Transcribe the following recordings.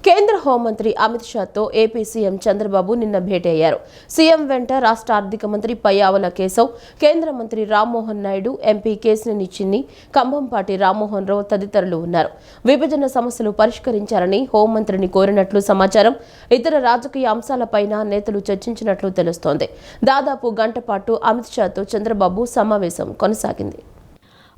కేంద్ర హోంమంత్రి Amit షాతో AP CM Chandrababu నిన్న భేటీ అయ్యారు. సీఎం వెంట రాష్ట్ర ఆర్థిక మంత్రి పయ్యావుల కేశవ్, కేంద్ర మంత్రి రామ్మోహన్ నాయుడు, ఎంపీ కేశినేని చిన్ని, కంభంపాటి రామ్మోహన్ రావు తదితరులు ఉన్నారు. విభజన సమస్యలు పరిష్కరించాలని హోంమంత్రిని కోరినట్లు సమాచారం. ఇతర రాజకీయ అంశాలపైన నేతలు చర్చించినట్లు తెలుస్తోంది. దాదాపు గంట పాటు అమిత్ షాతో చంద్రబాబు సమావేశం కొనసాగింది.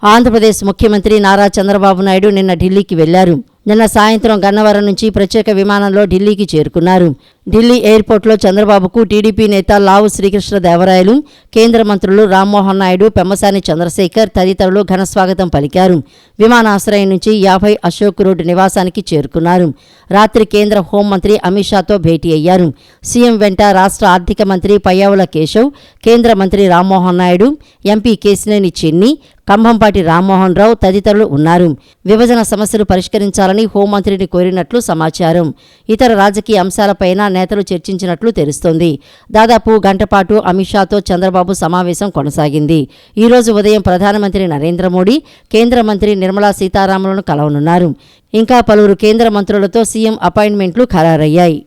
ఆంధ్రప్రదేశ్ ముఖ్యమంత్రి నారా చంద్రబాబు నాయుడు నిన్న ఢిల్లీకి వెళ్లారు. నిన్న సాయంత్రం గన్నవరం నుంచి ప్రత్యేక విమానంలో ఢిల్లీకి చేరుకున్నారు. ఢిల్లీ ఎయిర్పోర్ట్లో చంద్రబాబుకు టీడీపీ నేత లావు శ్రీకృష్ణదేవరాయలు, కేంద్ర మంత్రులు రామ్మోహన్ నాయుడు, పెమ్మసాని చంద్రశేఖర్ తదితరులు ఘనస్వాగతం పలికారు. విమానాశ్రయం నుంచి 50 అశోక్ రోడ్డు నివాసానికి చేరుకున్నారు. రాత్రి కేంద్ర హోంమంత్రి అమిత్ షాతో భేటీ అయ్యారు. సీఎం వెంట రాష్ట్ర ఆర్థిక మంత్రి పయ్యావుల కేశవ్, కేంద్ర మంత్రి రామ్మోహన్ నాయుడు, ఎంపీ కేశినేని చిన్ని, కంభంపాటి రామ్మోహన్ రావు తదితరులు ఉన్నారు. విభజన సమస్యలు పరిష్కరించాలని హోంమంత్రిని కోరినట్లు సమాచారం. ఇతర రాజకీయ అంశాలపైన నేతలు చర్చించినట్లు తెలుస్తోంది. దాదాపు గంట పాటు అమిత్ షాతో చంద్రబాబు సమావేశం కొనసాగింది. ఈ రోజు ఉదయం ప్రధానమంత్రి నరేంద్ర మోడీ, కేంద్ర మంత్రి నిర్మలా సీతారామన్లను కలవనున్నారు. ఇంకా పలువురు కేంద్ర మంత్రులతో సీఎం అపాయింట్మెంట్లు ఖరారయ్యాయి.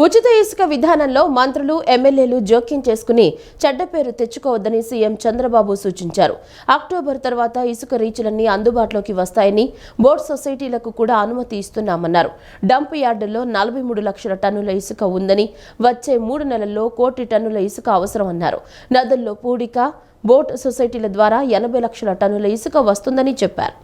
ఉచిత ఇసుక విధానంలో మంత్రులు, ఎమ్మెల్యేలు జోక్యం చేసుకుని చెడ్డ పేరు తెచ్చుకోవద్దని సీఎం చంద్రబాబు సూచించారు. అక్టోబర్ తర్వాత ఇసుక రీచులన్నీ అందుబాటులోకి వస్తాయని, బోర్డు సొసైటీలకు కూడా అనుమతి ఇస్తున్నామన్నారు. డంప్ యార్డుల్లో 43 లక్షల టన్నుల ఇసుక ఉందని, వచ్చే 3 నెలల్లో 1 కోటి టన్నుల ఇసుక అవసరమన్నారు. నదుల్లో పూడిక, బోట్ సొసైటీల ద్వారా 80 లక్షల టన్నుల ఇసుక వస్తుందని చెప్పారు.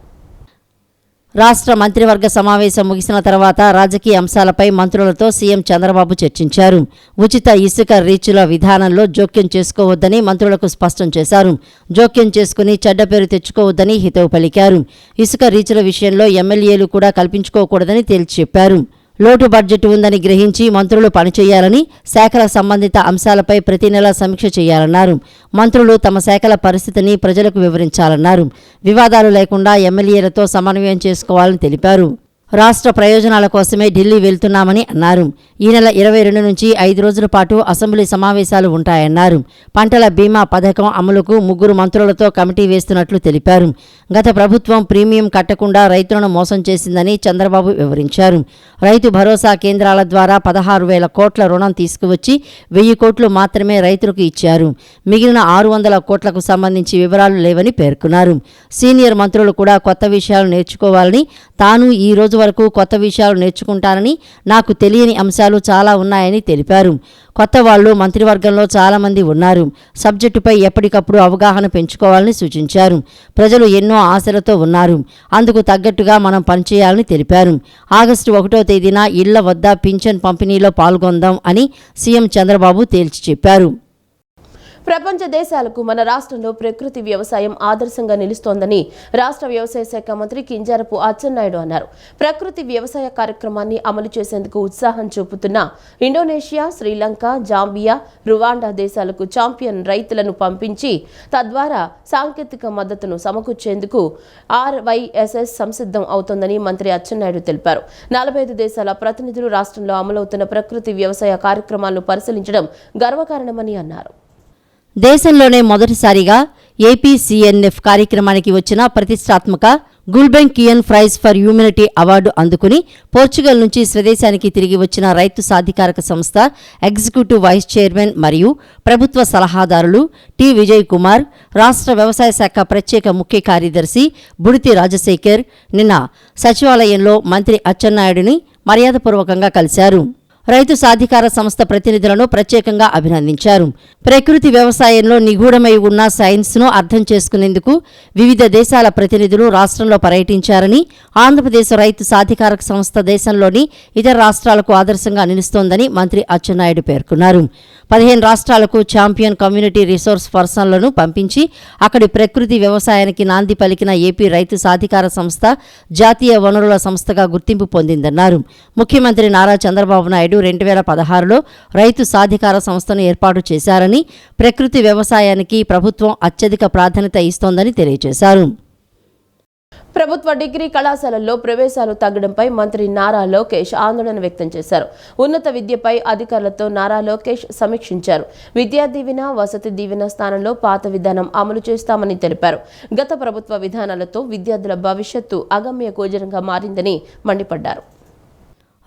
రాష్ట్ర మంత్రివర్గ సమావేశం ముగిసిన తర్వాత రాజకీయ అంశాలపై మంత్రులతో సీఎం చంద్రబాబు చర్చించారు. ఉచిత ఇసుక రీచుల విధానంలో జోక్యం చేసుకోవద్దని మంత్రులకు స్పష్టం చేశారు. జోక్యం చేసుకుని చెడ్డ పేరు తెచ్చుకోవద్దని హితవు పలికారు. ఇసుక రీచుల విషయంలో ఎమ్మెల్యేలు కూడా కల్పించుకోకూడదని తేల్చి చెప్పారు. లోటు బడ్జెట్ ఉందని గ్రహించి మంత్రులు పనిచేయాలని, శాఖల సంబంధిత అంశాలపై ప్రతి నెలా సమీక్ష చేయాలన్నారు. మంత్రులు తమ శాఖల పరిస్థితిని ప్రజలకు వివరించాలన్నారు. వివాదాలు లేకుండా ఎమ్మెల్యేలతో సమన్వయం చేసుకోవాలని తెలిపారు. రాష్ట్ర ప్రయోజనాల కోసమే ఢిల్లీ వెళ్తున్నామని అన్నారు. ఈ నెల 22 నుంచి 5 రోజుల పాటు అసెంబ్లీ సమావేశాలు ఉంటాయన్నారు. పంటల బీమా పథకం అమలుకు 3 మంత్రులతో కమిటీ వేస్తున్నట్లు తెలిపారు. గత ప్రభుత్వం ప్రీమియం కట్టకుండా రైతులను మోసం చేసిందని చంద్రబాబు వివరించారు. రైతు భరోసా కేంద్రాల ద్వారా 16,000 కోట్ల రుణం తీసుకువచ్చి 1,000 కోట్లు మాత్రమే రైతులకు ఇచ్చారు. మిగిలిన 600 కోట్లకు సంబంధించి వివరాలు లేవని పేర్కొన్నారు. సీనియర్ మంత్రులు కూడా కొత్త విషయాలు నేర్చుకోవాలని, తాను ఈ రోజు వరకు కొత్త విషయాలు నేర్చుకుంటానని, నాకు తెలియని అంశాలు చాలా ఉన్నాయని తెలిపారు. కొత్త వాళ్లు మంత్రివర్గంలో చాలా మంది ఉన్నారు. సబ్జెక్టుపై ఎప్పటికప్పుడు అవగాహన పెంచుకోవాలని సూచించారు. ప్రజలు ఎన్నో ఆశలతో ఉన్నారు. అందుకు తగ్గట్టుగా మనం పనిచేయాలని తెలిపారు. ఆగస్టు 1వ తేదీన ఇళ్ల వద్ద పింఛన్ పంపిణీలో పాల్గొందాం అని సీఎం చంద్రబాబు తేల్చి చెప్పారు. ప్రపంచ దేశాలకు మన రాష్ట్రంలో ప్రకృతి వ్యవసాయం ఆదర్శంగా నిలుస్తోందని రాష్ట్ర వ్యవసాయ శాఖ మంత్రి కింజారపు అచ్చెన్నాయుడు అన్నారు. ప్రకృతి వ్యవసాయ కార్యక్రమాన్ని అమలు చేసేందుకు ఉత్సాహం చూపుతున్న ఇండోనేషియా, శ్రీలంక, జాంబియా, రువాండా దేశాలకు ఛాంపియన్ రైతులను పంపించి తద్వారా సాంకేతిక మద్దతును సమకూర్చేందుకు RYSS సంసిద్ధం అవుతోందని మంత్రి అచ్చెన్నాయుడు తెలిపారు. 45 దేశాల ప్రతినిధులు రాష్ట్రంలో అమలవుతున్న ప్రకృతి వ్యవసాయ కార్యక్రమాలను పరిశీలించడం గర్వకారణమని అన్నారు. దేశంలోనే మొదటిసారిగా APCNF కార్యక్రమానికి వచ్చిన ప్రతిష్టాత్మక గుల్బెంకియన్ ప్రైజ్ ఫర్ హ్యూమనిటీ అవార్డు అందుకుని పోర్చుగల్ నుంచి స్వదేశానికి తిరిగి వచ్చిన రైతు సాధికారక సంస్థ ఎగ్జిక్యూటివ్ వైస్ చైర్మన్ మరియు ప్రభుత్వ సలహాదారులు టి. విజయ్ కుమార్, రాష్ట్ర వ్యవసాయ శాఖ ప్రత్యేక ముఖ్య కార్యదర్శి బుడితి రాజశేఖర్ నిన్న సచివాలయంలో మంత్రి అచ్చెన్నాయుడిని మర్యాదపూర్వకంగా కలిశారు. రైతు సాధికార సంస్థ ప్రతినిధులను ప్రత్యేకంగా అభినందించారు. ప్రకృతి వ్యవసాయంలో నిగూఢమై ఉన్న సైన్స్ను అర్థం చేసుకునేందుకు వివిధ దేశాల ప్రతినిధులు రాష్ట్రంలో పర్యటించారని, ఆంధ్రప్రదేశ్ రైతు సాధికారక సంస్థ దేశంలోని ఇతర రాష్ట్రాలకు ఆదర్శంగా నిలుస్తోందని మంత్రి అచ్చెన్నాయుడు పేర్కొన్నారు. 15 రాష్ట్రాలకు ఛాంపియన్ కమ్యూనిటీ రిసోర్స్ పర్సన్లను పంపించి అక్కడి ప్రకృతి వ్యవసాయానికి నాంది పలికిన ఏపీ రైతు సాధికార సంస్థ జాతీయ వనరుల సంస్థగా గుర్తింపు పొందిందన్నారు. ముఖ్యమంత్రి నారా చంద్రబాబు నాయుడు 2016లో రైతు సాధికార సంస్థను ఏర్పాటు చేశారని, ప్రకృతి వ్యవసాయానికి ప్రభుత్వం అత్యధిక ప్రాధాన్యత ఇస్తోందని తెలియజేశారు. ప్రభుత్వ డిగ్రీ కళాశాలల్లో ప్రవేశాలు తగ్గడంపై మంత్రి నారా లోకేష్ ఆందోళన వ్యక్తం చేశారు. ఉన్నత విద్యపై అధికారులతో నారా లోకేష్ సమీక్షించారు. విద్యా దీవెన, వసతి దీవెన స్థానంలో పాత విధానం అమలు చేస్తామని తెలిపారు. గత ప్రభుత్వ విధానాలతో విద్యార్థుల భవిష్యత్తు అగమ్య గోచరంగా మారిందని మండిపడ్డారు.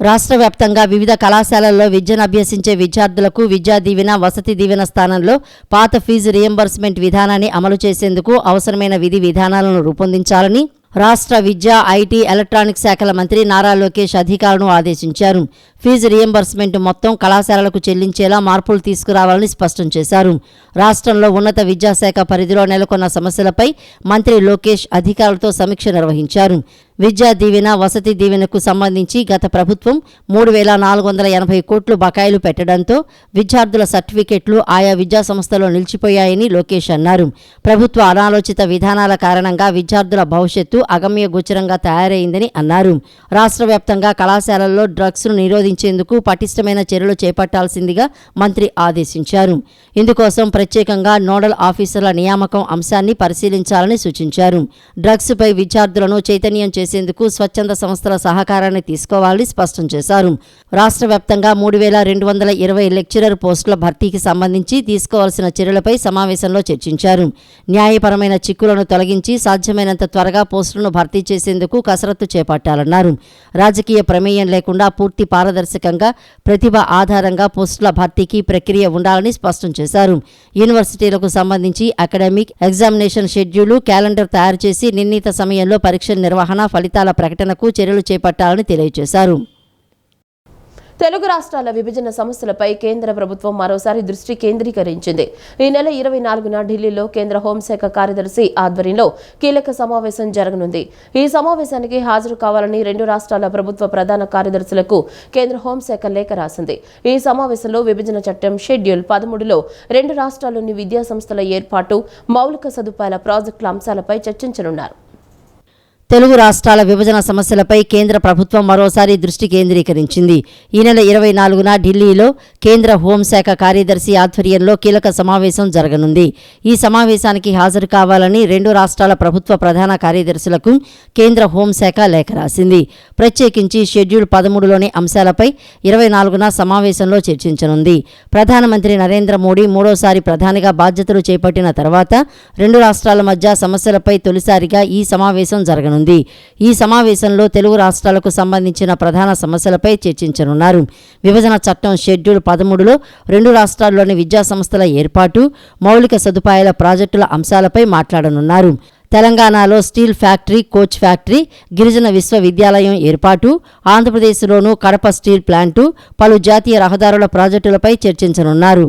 రాష్ట్ర వ్యాప్తంగా వివిధ కళాశాలల్లో విద్యను అభ్యసించే విద్యార్థులకు విద్యా దీవెన, వసతి దీవెన స్థానంలో పాత ఫీజు రియంబర్స్మెంట్ విధానాన్ని అమలు చేసేందుకు అవసరమైన విధి విధానాలను రూపొందించాలని రాష్ట్ర విద్య, ఐటీ, ఎలక్ట్రానిక్స్ శాఖల మంత్రి నారా లోకేష్ అధికారులను ఆదేశించారు. ఫీజు రియంబర్స్మెంట్ మొత్తం కళాశాలలకు చెల్లించేలా మార్పులు తీసుకురావాలని స్పష్టం చేశారు. రాష్ట్రంలో ఉన్నత విద్యాశాఖ పరిధిలో నెలకొన్న సమస్యలపై మంత్రి లోకేష్ అధికారులతో సమీక్ష నిర్వహించారు. విద్యా దీవెన, వసతి దీవెనకు సంబంధించి గత ప్రభుత్వం 3,480 కోట్లు బకాయిలు పెట్టడంతో విద్యార్థుల సర్టిఫికెట్లు ఆయా విద్యా సంస్థల్లో నిలిచిపోయాయని లోకేష్ అన్నారు. ప్రభుత్వ అనాలోచిత విధానాల కారణంగా విద్యార్థుల భవిష్యత్తు అగమ్య గోచరంగా తయారైందని అన్నారు. రాష్ట్ర వ్యాప్తంగా కళాశాలల్లో డ్రగ్స్ను నిరోధించేందుకు పటిష్టమైన చర్యలు చేపట్టాల్సిందిగా మంత్రి ఆదేశించారు. ఇందుకోసం ప్రత్యేకంగా నోడల్ ఆఫీసర్ల నియామకం అంశాన్ని పరిశీలించాలని సూచించారు. డ్రగ్స్పై విద్యార్థులను చైతన్యం చేసేందుకు స్వచ్ఛంద సంస్థల సహకారాన్ని తీసుకోవాలని స్పష్టం చేశారు. రాష్ట్ర వ్యాప్తంగా 3,220 లెక్చరర్ పోస్టుల భర్తీకి సంబంధించి తీసుకోవాల్సిన చర్యలపై సమావేశంలో చర్చించారు. న్యాయపరమైన చిక్కులను తొలగించి సాధ్యమైనంత త్వరగా పోస్టులను భర్తీ చేసేందుకు కసరత్తు చేపట్టాలన్నారు. రాజకీయ ప్రమేయం లేకుండా పూర్తి పారదర్శకంగా ప్రతిభ ఆధారంగా పోస్టుల భర్తీకి ప్రక్రియ ఉండాలని స్పష్టం చేశారు. యూనివర్సిటీలకు సంబంధించి అకాడమిక్ ఎగ్జామినేషన్ షెడ్యూలు, క్యాలెండర్ తయారు చేసి నిర్ణీత సమయంలో పరీక్షల నిర్వహణ, ఫలితాల ప్రకటనకు చర్యలు చేపట్టాలని తెలియజేశారు. తెలుగు రాష్ట్రాల విభజన సమస్యలపై కేంద్ర ప్రభుత్వం మరోసారి దృష్టి కేంద్రీకరించింది. ఈ నెల 24న ఢిల్లీలో కేంద్ర హోంశాఖ కార్యదర్శి ఆధ్వర్యంలో కీలక సమావేశం జరగనుంది. ఈ సమావేశానికి హాజరు కావాలని 2 రాష్ట్రాల ప్రభుత్వ ప్రధాన కార్యదర్శులకు కేంద్ర హోంశాఖ లేఖ రాసింది. ఈ సమావేశంలో విభజన చట్టం షెడ్యూల్ 13లో 2 రాష్ట్రాల్లోని విద్యా సంస్థల ఏర్పాటు, మౌలిక సదుపాయాల ప్రాజెక్టుల అంశాలపై చర్చించనున్నారు. తెలుగు రాష్ట్రాల విభజన సమస్యలపై కేంద్ర ప్రభుత్వం మరోసారి దృష్టి కేంద్రీకరించింది. ఈ నెల 24న ఢిల్లీలో కేంద్ర హోంశాఖ కార్యదర్శి ఆధ్వర్యంలో కీలక సమావేశం జరగనుంది. ఈ సమావేశానికి హాజరు కావాలని 2 రాష్ట్రాల ప్రభుత్వ ప్రధాన కార్యదర్శులకు కేంద్ర హోంశాఖ లేఖ రాసింది. ప్రత్యేకించి షెడ్యూల్ 13లోని అంశాలపై 24న సమావేశంలో చర్చించనుంది. ప్రధానమంత్రి నరేంద్ర మోడీ మూడోసారి ప్రధానిగా బాధ్యతలు చేపట్టిన తర్వాత 2 రాష్ట్రాల మధ్య సమస్యలపై తొలిసారిగా ఈ సమావేశం జరగనుంది. ఈ సమావేశంలో తెలుగు రాష్ట్రాలకు సంబంధించిన ప్రధాన సమస్యలపై చర్చించనున్నారు. విభజన చట్టం షెడ్యూల్ 13లో 2 రాష్ట్రాల్లోని విద్యా సంస్థల ఏర్పాటు, మౌలిక సదుపాయాల ప్రాజెక్టుల అంశాలపై మాట్లాడనున్నారు. తెలంగాణలో స్టీల్ ఫ్యాక్టరీ, కోచ్ ఫ్యాక్టరీ, గిరిజన విశ్వవిద్యాలయం ఏర్పాటు, ఆంధ్రప్రదేశ్లోనూ కడప స్టీల్ ప్లాంటు, పలు జాతీయ రహదారుల ప్రాజెక్టులపై చర్చించనున్నారు.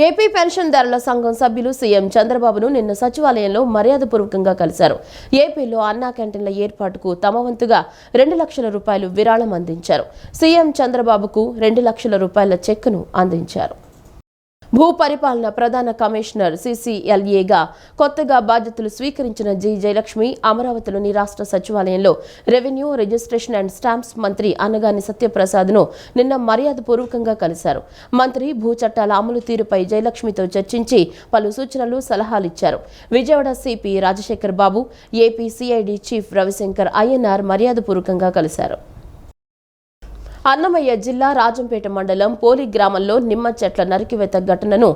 ఏపీ పెన్షన్దారుల సంఘం సభ్యులు సీఎం చంద్రబాబును నిన్న సచివాలయంలో మర్యాదపూర్వకంగా కలిశారు. ఏపీలో అన్నా క్యాంటీన్ల ఏర్పాటుకు తమ వంతుగా 2 లక్షల రూపాయలు విరాళం అందించారు. సీఎం చంద్రబాబుకు 2 లక్షల రూపాయల చెక్కును అందించారు. భూ పరిపాలన ప్రధాన కమిషనర్ CCLAగా కొత్తగా బాధ్యతలు స్వీకరించిన జి. జయలక్ష్మి అమరావతిలోని రాష్ట్ర సచివాలయంలో రెవెన్యూ, రిజిస్ట్రేషన్ అండ్ స్టాంప్స్ మంత్రి అన్నగాని సత్యప్రసాద్ను నిన్న మర్యాదపూర్వకంగా కలిశారు. మంత్రి భూ చట్టాల అమలు తీరుపై జయలక్ష్మితో చర్చించి పలు సూచనలు, సలహాలిచ్చారు. Vijayawada CP Rajasekhar Babu, AP CID chief Ravishankar Ayyanar మర్యాదపూర్వకంగా కలిశారు. అన్నమయ్య జిల్లా రాజంపేట మండలం పోలి గ్రామంలో నిమ్మ చెట్ల నరికివేత ఘటనను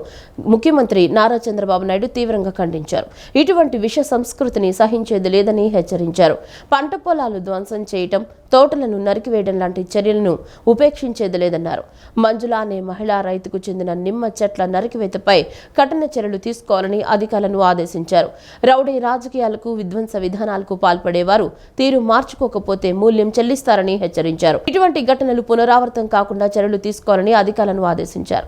ముఖ్యమంత్రి నారా చంద్రబాబు నాయుడు తీవ్రంగా ఖండించారు. ఇటువంటి విష సంస్కృతిని సహించేది లేదని హెచ్చరించారు. పంట పొలాలు ధ్వంసం చేయటం, తోటలను నరికివేయడం లాంటి చర్యలను ఉపేక్షించేది లేదన్నారు. మంజుల అనే మహిళా రైతుకు చెందిన నిమ్మ చెట్ల నరికివేతపై కఠిన చర్యలు తీసుకోవాలని అధికారులను ఆదేశించారు. రౌడీ రాజకీయాలకు, విధ్వంస విధానాలకు పాల్పడేవారు తీరు మార్చుకోకపోతే మూల్యం చెల్లిస్తారని హెచ్చరించారు. ఇటువంటి ఘటనలు పునరావృతం కాకుండా చర్యలు తీసుకోవాలని అధికారులను ఆదేశించారు.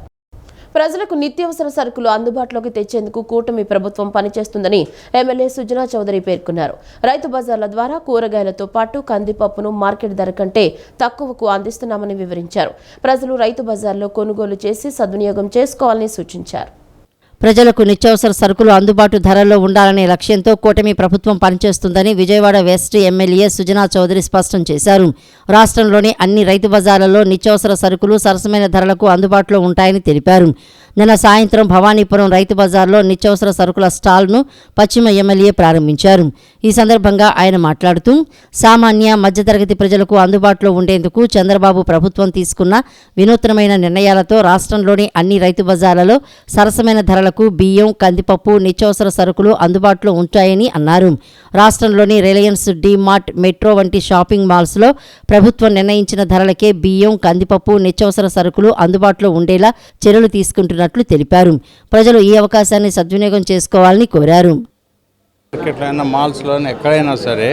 ప్రజలకు నిత్యావసర సరుకులు అందుబాటులోకి తెచ్చేందుకు కూటమి ప్రభుత్వం పనిచేస్తుందని ఎమ్మెల్యే సుజనా చౌదరి పేర్కొన్నారు. రైతు బజార్ల ద్వారా కూరగాయలతో పాటు కందిపప్పును మార్కెట్ ధర కంటే తక్కువకు అందిస్తున్నామని వివరించారు. ప్రజలు రైతు బజార్లో కొనుగోలు చేసి సద్వినియోగం చేసుకోవాలని సూచించారు. ప్రజలకు నిత్యావసర సరుకులు అందుబాటు ధరల్లో ఉండాలనే లక్ష్యంతో కూటమి ప్రభుత్వం పనిచేస్తుందని విజయవాడ వెస్ట్ ఎమ్మెల్యే సుజనా చౌదరి స్పష్టం చేశారు. రాష్ట్రంలోని అన్ని రైతు బజార్లలో నిత్యావసర సరుకులు సరసమైన ధరలకు అందుబాటులో ఉంటాయని తెలిపారు. నిన్న సాయంత్రం భవానీపురం రైతు బజార్లో నిత్యావసర సరుకుల స్టాల్ను పశ్చిమ ఎమ్మెల్యే ప్రారంభించారు. ఈ సందర్భంగా ఆయన మాట్లాడుతూ సామాన్య, మధ్యతరగతి ప్రజలకు అందుబాటులో ఉండేందుకు చంద్రబాబు ప్రభుత్వం తీసుకున్న వినూత్నమైన నిర్ణయాలతో రాష్ట్రంలోని అన్ని రైతు బజార్లలో సరసమైన ధరలకు ప్రజలకు బియ్యం, కందిపప్పు, నిత్యావసర సరుకులు అందుబాటులో ఉంటాయని అన్నారు. రాష్ట్రంలోని రిలయన్స్, డీమార్ట్, మెట్రో వంటి షాపింగ్ మాల్స్లో ప్రభుత్వం నిర్ణయించిన ధరలకే బియ్యం, కందిపప్పు, నిత్యావసర సరుకులు అందుబాటులో ఉండేలా చర్యలు తీసుకుంటున్నట్లు తెలిపారు. ప్రజలు ఈ అవకాశాన్ని సద్వినియోగం చేసుకోవాలని కోరారు. మార్కెట్లైనా మాల్స్లోనే ఎక్కడైనా సరే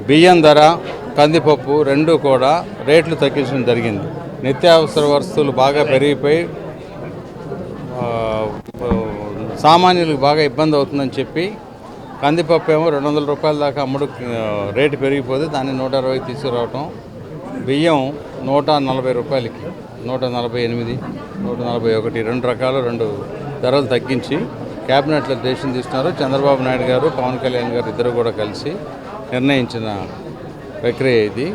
బియ్యం ధర, కందిపప్పు రెండు కూడా రేట్లు తగ్గించడం జరిగింది. నిత్యావసర వస్తువులు బాగా పెరిగిపోయి సామాన్యులకు బాగా ఇబ్బంది అవుతుందని చెప్పి కందిపప్పు ఏమో 200 రూపాయల దాకా రేటు పెరిగిపోతే దాన్ని 120 తీసుకురావటం, బియ్యం 140 రూపాయలకి 148, 141 రెండు రకాలు రెండు ధరలు తగ్గించి క్యాబినెట్లో డెసిషన్ తీసుకున్నారు. చంద్రబాబు నాయుడు గారు, పవన్ కళ్యాణ్ గారు ఇద్దరు కూడా కలిసి నిర్ణయించిన ప్రక్రియ ఇది.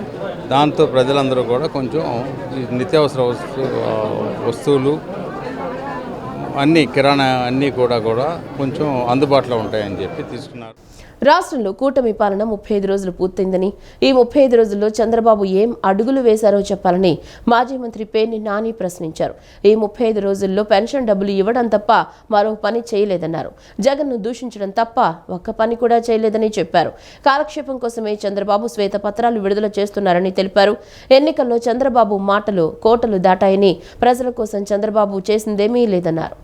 దాంతో ప్రజలందరూ కూడా కొంచెం నిత్యావసర వస్తువులు అన్నీ, కిరాణా అన్నీ కూడా కొంచెం అందుబాటులో ఉంటాయని చెప్పి తీసుకున్నారు. రాష్ట్రంలో కూటమి పాలన 35 రోజులు పూర్తయిందని, ఈ 35 రోజుల్లో చంద్రబాబు ఏం అడుగులు వేశారో చెప్పాలని మాజీ మంత్రి పేర్ని నాని ప్రశ్నించారు. ఈ 35 రోజుల్లో పెన్షన్ డబ్బులు ఇవ్వడం తప్ప మరో పని చేయలేదన్నారు. జగన్ను దూషించడం తప్ప ఒక్క పని కూడా చేయలేదని చెప్పారు. కాలక్షేపం కోసమే చంద్రబాబు శ్వేతపత్రాలు విడుదల చేస్తున్నారని తెలిపారు. ఎన్నికల్లో చంద్రబాబు మాటలు కోటలు దాటాయని, ప్రజల కోసం చంద్రబాబు చేసిందేమీ లేదన్నారు.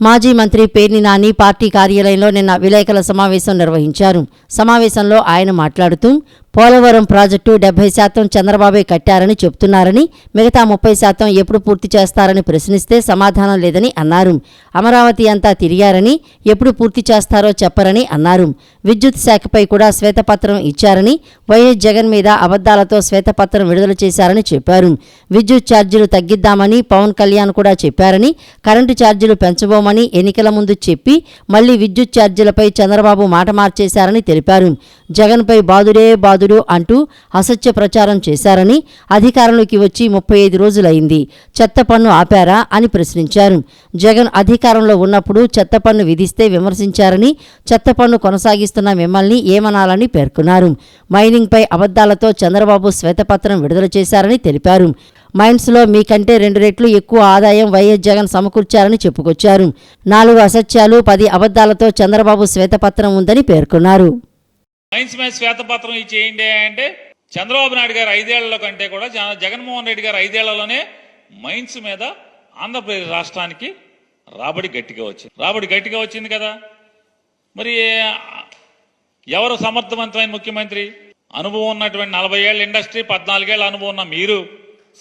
మాజీ మంత్రి పేర్ని నాని పార్టీ కార్యాలయంలో నిన్న విలేకరుల సమావేశం నిర్వహించారు. సమావేశంలో ఆయన మాట్లాడుతూ పోలవరం ప్రాజెక్టు 70% చంద్రబాబే కట్టారని చెబుతున్నారని, మిగతా 30% ఎప్పుడు పూర్తి చేస్తారని ప్రశ్నిస్తే సమాధానం లేదని అన్నారు. అమరావతి అంతా తిరిగారని, ఎప్పుడు పూర్తి చేస్తారో చెప్పరని అన్నారు. విద్యుత్ శాఖపై కూడా శ్వేతపత్రం ఇచ్చారని, వైఎస్ జగన్ మీద అబద్దాలతో శ్వేతపత్రం విడుదల చేశారని చెప్పారు. విద్యుత్ ఛార్జీలు తగ్గిద్దామని పవన్ కళ్యాణ్ కూడా చెప్పారని, కరెంటు ఛార్జీలు పెంచబోమని ఎన్నికల ముందు చెప్పి మళ్లీ విద్యుత్ ఛార్జీలపై చంద్రబాబు మాట మార్చేశారని తెలిపారు. జగన్పై బాదుడే బాదుడు అంటూ అసత్య ప్రచారం చేశారని, అధికారంలోకి వచ్చి 35 రోజులైంది, చెత్త పన్ను ఆపారా అని ప్రశ్నించారు. జగన్ అధికారంలో ఉన్నప్పుడు చెత్త పన్ను విధిస్తే విమర్శించారని, చెత్త పన్ను కొనసాగిస్తున్న మిమ్మల్ని ఏమనాలని పేర్కొన్నారు. మైనింగ్పై అబద్దాలతో చంద్రబాబు శ్వేతపత్రం విడుదల చేశారని తెలిపారు. మైన్స్లో మీకంటే 2 రెట్లు ఎక్కువ ఆదాయం వైఎస్ జగన్ సమకూర్చారని చెప్పుకొచ్చారు. 4 అసత్యాలు 10 అబద్దాలతో చంద్రబాబు శ్వేతపత్రం ఉందని పేర్కొన్నారు. మైన్స్ మీద శ్వేతపత్రం ఇచ్చేయండి అంటే చంద్రబాబు నాయుడు గారు 5 ఏళ్లలో కంటే కూడా జగన్మోహన్ రెడ్డి గారు 5 ఏళ్లలోనే మైన్స్ మీద ఆంధ్రప్రదేశ్ రాష్ట్రానికి రాబడి గట్టిగా వచ్చింది కదా. మరి ఎవరు సమర్థవంతమైన ముఖ్యమంత్రి? అనుభవం ఉన్నటువంటి 40 ఏళ్ల ఇండస్ట్రీ, 14 ఏళ్ల అనుభవం ఉన్న మీరు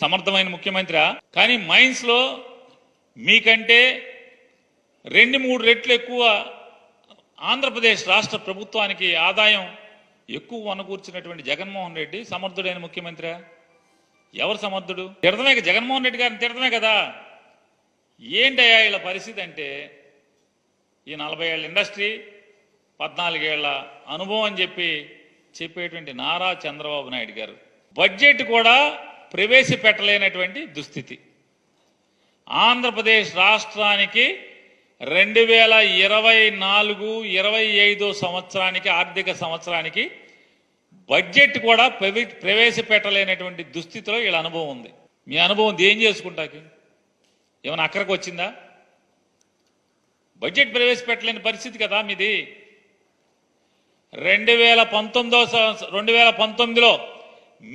సమర్థమైన ముఖ్యమంత్రి. కానీ మైన్స్ లో మీకంటే 2-3 రెట్లు ఎక్కువ ఆంధ్రప్రదేశ్ రాష్ట్ర ప్రభుత్వానికి ఆదాయం ఎక్కువ వనకూర్చినటువంటి జగన్మోహన్ రెడ్డి సమర్థుడైన ముఖ్యమంత్రి. ఎవరు సమర్థుడు? తిడతమే, జగన్మోహన్ రెడ్డి గారిని తిడతమే కదా. ఏంటయ్యా ఇలా పరిస్థితి అంటే, ఈ 40 ఏళ్ల ఇండస్ట్రీ, 14 ఏళ్ల అనుభవం అని చెప్పేటువంటి నారా చంద్రబాబు నాయుడు గారు బడ్జెట్ కూడా ప్రవేశపెట్టలేనటువంటి దుస్థితి. ఆంధ్రప్రదేశ్ రాష్ట్రానికి 2024-25 సంవత్సరానికి, ఆర్థిక సంవత్సరానికి బడ్జెట్ కూడా ప్రవేశపెట్టలేనటువంటి దుస్థితిలో వీళ్ళ అనుభవం ఉంది. మీ అనుభవం ఏం చేసుకుంటాకి? ఏమైనా అక్కడికి వచ్చిందా? బడ్జెట్ ప్రవేశపెట్టలేని పరిస్థితి కదా మీది. 2019లో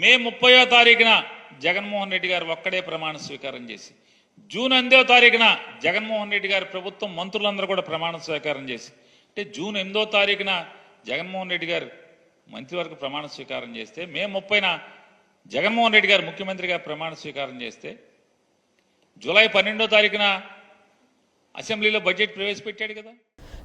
మే 30వ తారీఖున జగన్మోహన్ రెడ్డి గారు ఒక్కడే ప్రమాణ స్వీకారం చేసి, జూన్ 8వ తారీఖున జగన్మోహన్ రెడ్డి గారి ప్రభుత్వం మంత్రులందరూ కూడా ప్రమాణ స్వీకారం చేసి, అంటే జూన్ 8వ తారీఖున జగన్మోహన్ రెడ్డి గారు మంత్రివర్గ ప్రమాణ స్వీకారం చేస్తే, మే 30న జగన్మోహన్ రెడ్డి గారు ముఖ్యమంత్రిగా ప్రమాణ స్వీకారం చేస్తే, జూలై 12వ తారీఖున అసెంబ్లీలో బడ్జెట్ ప్రవేశపెట్టాడు కదా.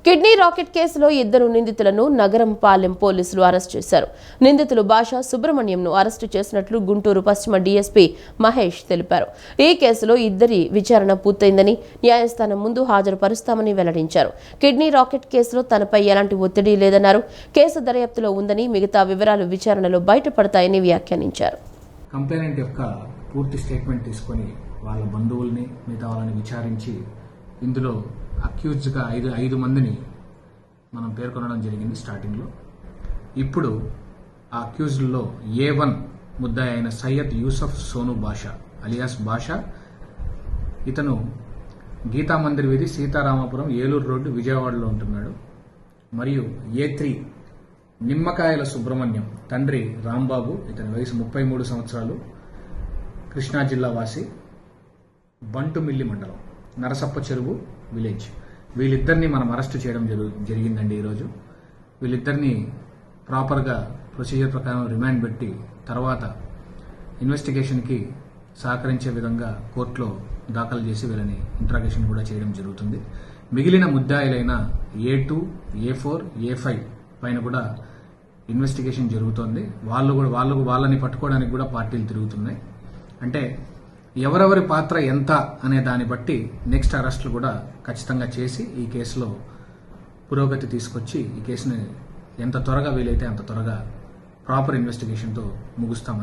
కిడ్నీ రాకెట్ కేసులో 2 నిందితులను నగరంపాలెం పోలీసులు అరెస్టు చేశారు. నిందితులు భాష, సుబ్రహ్మణ్యంను అరెస్టు చేసినట్లు గుంటూరు పశ్చిమ డీఎస్పీ మహేష్ తెలిపారు. ఈ కేసులో ఇద్దరి విచారణ పూర్తయిందని, న్యాయస్థానం ముందు హాజరుపరుస్తామని వెల్లడించారు. కిడ్నీ రాకెట్ కేసులో తనపై ఎలాంటి ఒత్తిడి లేదన్నారు. కేసు దర్యాప్తులో ఉందని, మిగతా వివరాలు విచారణలో బయటపడతాయని వ్యాఖ్యానించారు. కంప్లైనెంట్ యొక్క పూర్తి స్టేట్మెంట్ తీసుకొని వాళ్ళ బంధువుల్ని, మిగతా వాళ్ళని విచారించి ఇందులో అక్యూజ్డ్గా 5 మందిని మనం పేర్కొనడం జరిగింది స్టార్టింగ్లో. ఇప్పుడు ఆ అక్యూజ్డ్లో A1 ముద్దాయి అయిన సయ్యద్ యూసఫ్ సోను బాషా అలియాస్ బాషా, ఇతను గీతా మందిర్ వీధి, సీతారామపురం, ఏలూరు రోడ్డు, విజయవాడలో ఉంటున్నాడు. మరియు A3 నిమ్మకాయల సుబ్రహ్మణ్యం, తండ్రి రాంబాబు, ఇతని వయసు 33 సంవత్సరాలు, కృష్ణా జిల్లా వాసి, బంటుమిల్లి మండలం, నరసప్ప చెరువు విలేజ్. వీళ్ళిద్దరిని మనం అరెస్ట్ చేయడం జరిగిందండి ఈరోజు. వీళ్ళిద్దరిని ప్రాపర్గా ప్రొసీజర్ ప్రకారం రిమాండ్ పెట్టి తర్వాత ఇన్వెస్టిగేషన్కి సహకరించే విధంగా కోర్టులో దాఖలు చేసి వీళ్ళని ఇంట్రాగేషన్ కూడా చేయడం జరుగుతుంది. మిగిలిన ముద్దాయిలైన A2, A4, A5 పైన కూడా ఇన్వెస్టిగేషన్ జరుగుతోంది. వాళ్ళని పట్టుకోవడానికి కూడా పార్టీలు తిరుగుతున్నాయి. అంటే ఎవరెవరి పాత్ర ఎంత అనే దాన్ని బట్టి నెక్స్ట్ అరెస్టులు కూడా ఖచ్చితంగా చేసి ఈ కేసులో పురోగతి తీసుకొచ్చి ఈ కేసుని ఎంత త్వరగా వీలైతే అంత త్వరగా ప్రాపర్ ఇన్వెస్టిగేషన్తో ముగిస్తాం.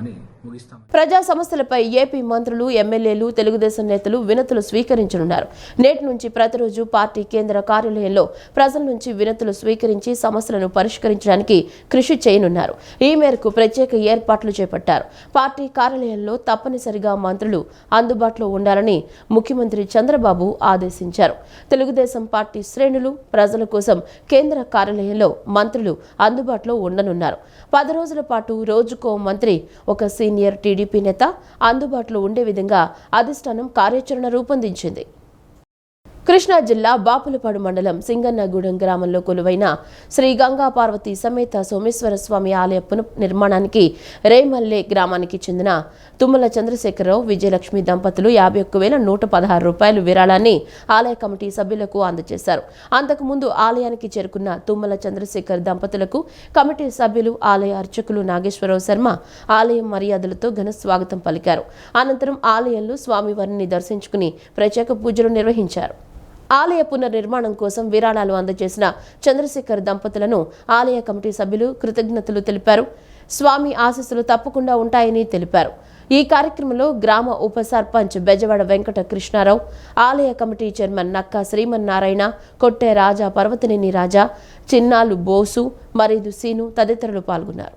ప్రజా సమస్యలపై ఏపీ మంత్రులు, ఎమ్మెల్యేలు, తెలుగుదేశం నేతలు వినతులు స్వీకరించనున్నారు. నేటి నుంచి ప్రతిరోజు పార్టీ కేంద్ర కార్యాలయంలో ప్రజల నుంచి వినతులు స్వీకరించి సమస్యలను పరిష్కరించడానికి కృషి చేయనున్నారు. ఈ మేరకు ప్రత్యేక ఏర్పాట్లు చేపట్టారు. పార్టీ కార్యాలయంలో తప్పనిసరిగా మంత్రులు అందుబాటులో ఉండాలని ముఖ్యమంత్రి చంద్రబాబు ఆదేశించారు. తెలుగుదేశం పార్టీ శ్రేణులు ప్రజల కోసం కేంద్ర కార్యాలయంలో మంత్రులు అందుబాటులో ఉండనున్నారు. 10 రోజుల పాటు రోజుకో మంత్రి, ఒక సీనియర్ టీడీపీ నేత అందుబాటులో ఉండే విధంగా అధిష్టానం కార్యాచరణ రూపొందించింది. కృష్ణా జిల్లా బాపులపాడు మండలం సింగన్నగూడెం గ్రామంలో కొలువైన శ్రీ గంగా పార్వతి సమేత సోమేశ్వర స్వామి ఆలయ పునర్నిర్మాణానికి రేమల్లె గ్రామానికి చెందిన తుమ్మల చంద్రశేఖరరావు, విజయలక్ష్మి దంపతులు 51,116 రూపాయలు విరాళాన్ని ఆలయ కమిటీ సభ్యులకు అందజేశారు. అంతకుముందు ఆలయానికి చేరుకున్న తుమ్మల చంద్రశేఖర్ దంపతులకు కమిటీ సభ్యులు, ఆలయ అర్చకులు నాగేశ్వరరావు శర్మ ఆలయం మర్యాదలతో ఘన స్వాగతం పలికారు. అనంతరం ఆలయంలో స్వామివారిని దర్శించుకుని ప్రత్యేక పూజలు నిర్వహించారు. ఆలయ పునర్నిర్మాణం కోసం విరాళాలు అందజేసిన చంద్రశేఖర్ దంపతులను ఆలయ కమిటీ సభ్యులు కృతజ్ఞతలు తెలిపారు. స్వామి ఆశీస్సులు తప్పకుండా ఉంటాయని తెలిపారు. ఈ కార్యక్రమంలో గ్రామ ఉప సర్పంచ్ బెజవాడ వెంకట కృష్ణారావు, ఆలయ కమిటీ చైర్మన్ నక్కా శ్రీమన్నారాయణ, కొట్టే రాజా, పర్వతనేని రాజా, చిన్నాలు బోసు, మరీదు సీను తదితరులు పాల్గొన్నారు.